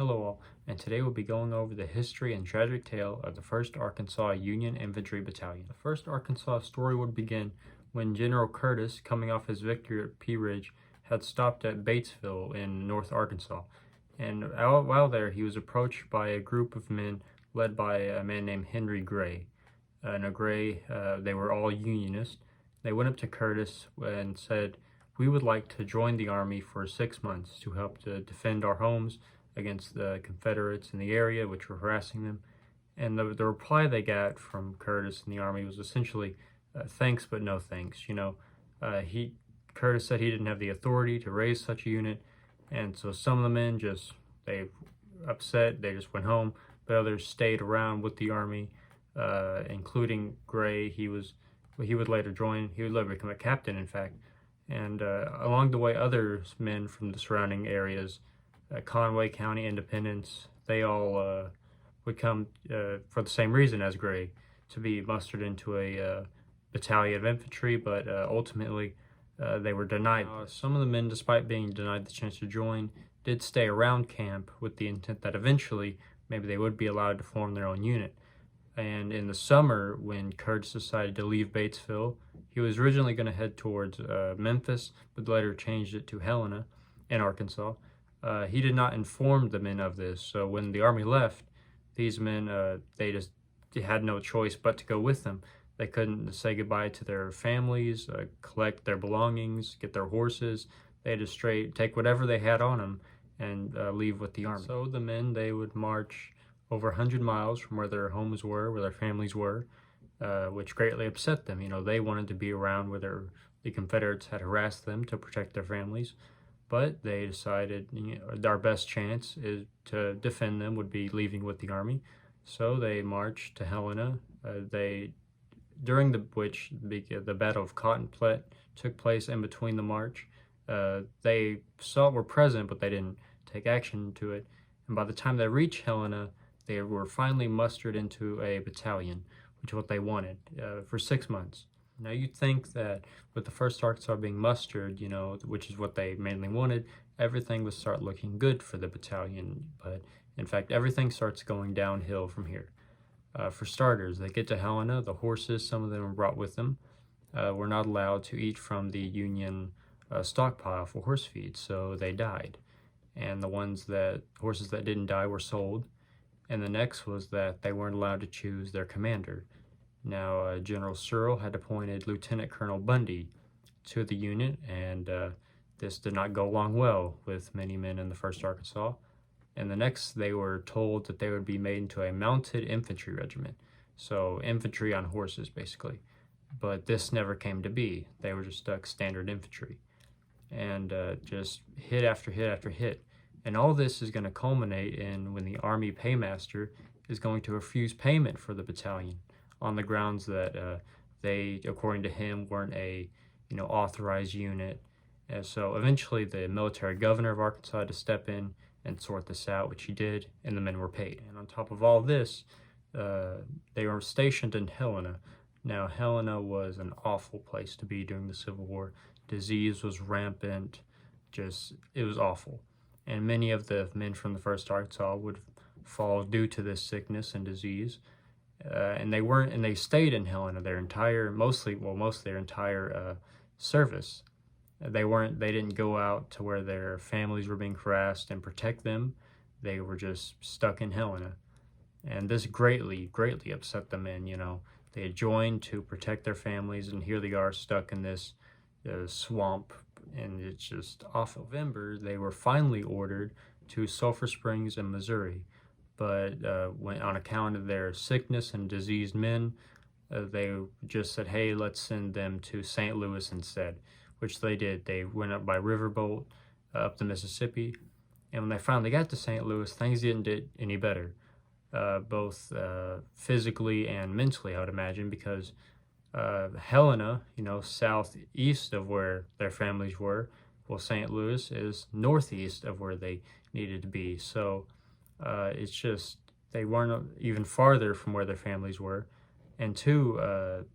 Hello all, and today we'll be going over the history and tragic tale of the 1st Arkansas Union Infantry Battalion. The 1st Arkansas story would begin when General Curtis, coming off his victory at Pea Ridge, had stopped at Batesville in North Arkansas. And while there, he was approached by a group of men led by a man named Henry Gray. They were all Unionists. They went up to Curtis and said, "We would like to join the Army for 6 months to help to defend our homes against the Confederates in the area, which were harassing them." And the reply they got from Curtis and the Army was essentially, thanks but no thanks. Curtis said he didn't have the authority to raise such a unit, and so some of the men they just went home, but others stayed around with the Army, including Gray. He would later become a captain, in fact. And along the way, other men from the surrounding areas, Conway County, Independence, they all would come for the same reason as Gray, to be mustered into a battalion of infantry, but ultimately they were denied. Some of the men, despite being denied the chance to join, did stay around camp with the intent that eventually maybe they would be allowed to form their own unit. And in the summer, when Curtis decided to leave Batesville, he was originally going to head towards Memphis, but later changed it to Helena in Arkansas. He did not inform the men of this, so when the Army left, these men, they had no choice but to go with them. They couldn't say goodbye to their families, collect their belongings, get their horses. They had to straight take whatever they had on them and leave with the Army. So the men, they would march over 100 miles from where their homes were, where their families were, which greatly upset them. They wanted to be around where the Confederates had harassed them to protect their families. But they decided, our best chance is to defend them would be leaving with the Army. So they marched to Helena. During the Battle of Cotton Plat took place in between the march. They were present, but they didn't take action to it. And by the time they reached Helena, they were finally mustered into a battalion, which is what they wanted, for 6 months. Now, you'd think that with the 1st Arkansas being mustered, which is what they mainly wanted, everything would start looking good for the battalion. But in fact, everything starts going downhill from here. For starters, they get to Helena. The horses, some of them were brought with them, were not allowed to eat from the Union stockpile for horse feed, so they died. And horses that didn't die were sold. And the next was that they weren't allowed to choose their commander. Now, General Searle had appointed Lieutenant Colonel Bundy to the unit, and this did not go along well with many men in the 1st Arkansas. And the next, they were told that they would be made into a mounted infantry regiment, so infantry on horses, basically. But this never came to be. They were just stuck standard infantry, and just hit after hit after hit. And all this is going to culminate in when the Army paymaster is going to refuse payment for the battalion on the grounds that they, according to him, weren't a authorized unit. And so eventually the military governor of Arkansas had to step in and sort this out, which he did, and the men were paid. And on top of all this, they were stationed in Helena. Now, Helena was an awful place to be during the Civil War. Disease was rampant. It was awful. And many of the men from the 1st Arkansas would fall due to this sickness and disease. And they stayed in Helena mostly their entire service. They didn't go out to where their families were being harassed and protect them. They were just stuck in Helena. And this greatly, greatly upset the men. They had joined to protect their families, and here they are stuck in this swamp, and it's just awful. In November, they were finally ordered to Sulphur Springs in Missouri. But on account of their sickness and diseased men, they just said, hey, let's send them to St. Louis instead, which they did. They went up by riverboat up the Mississippi. And when they finally got to St. Louis, things didn't get any better, both physically and mentally, I would imagine, because Helena, southeast of where their families were, well, St. Louis is northeast of where they needed to be. So it's just, they weren't even farther from where their families were. And two,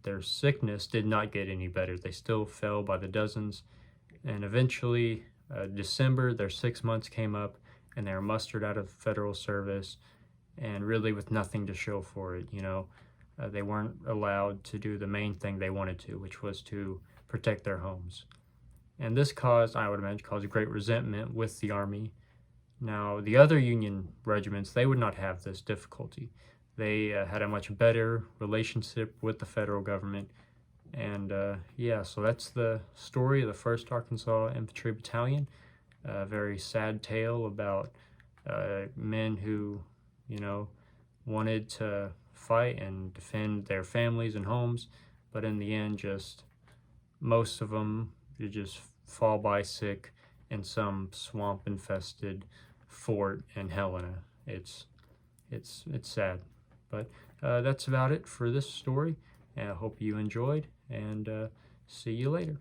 their sickness did not get any better. They still fell by the dozens. And eventually, December, their 6 months came up, and they were mustered out of federal service, and really with nothing to show for it. They weren't allowed to do the main thing they wanted to, which was to protect their homes. And this caused, I would imagine, great resentment with the Army. Now, the other Union regiments, they would not have this difficulty. They had a much better relationship with the federal government. And yeah, so that's the story of the 1st Arkansas Infantry Battalion. A very sad tale about men who, wanted to fight and defend their families and homes, but in the end, most of them just fall by sick in some swamp-infested fort in Helena. It's sad, but that's about it for this story. I hope you enjoyed, and see you later.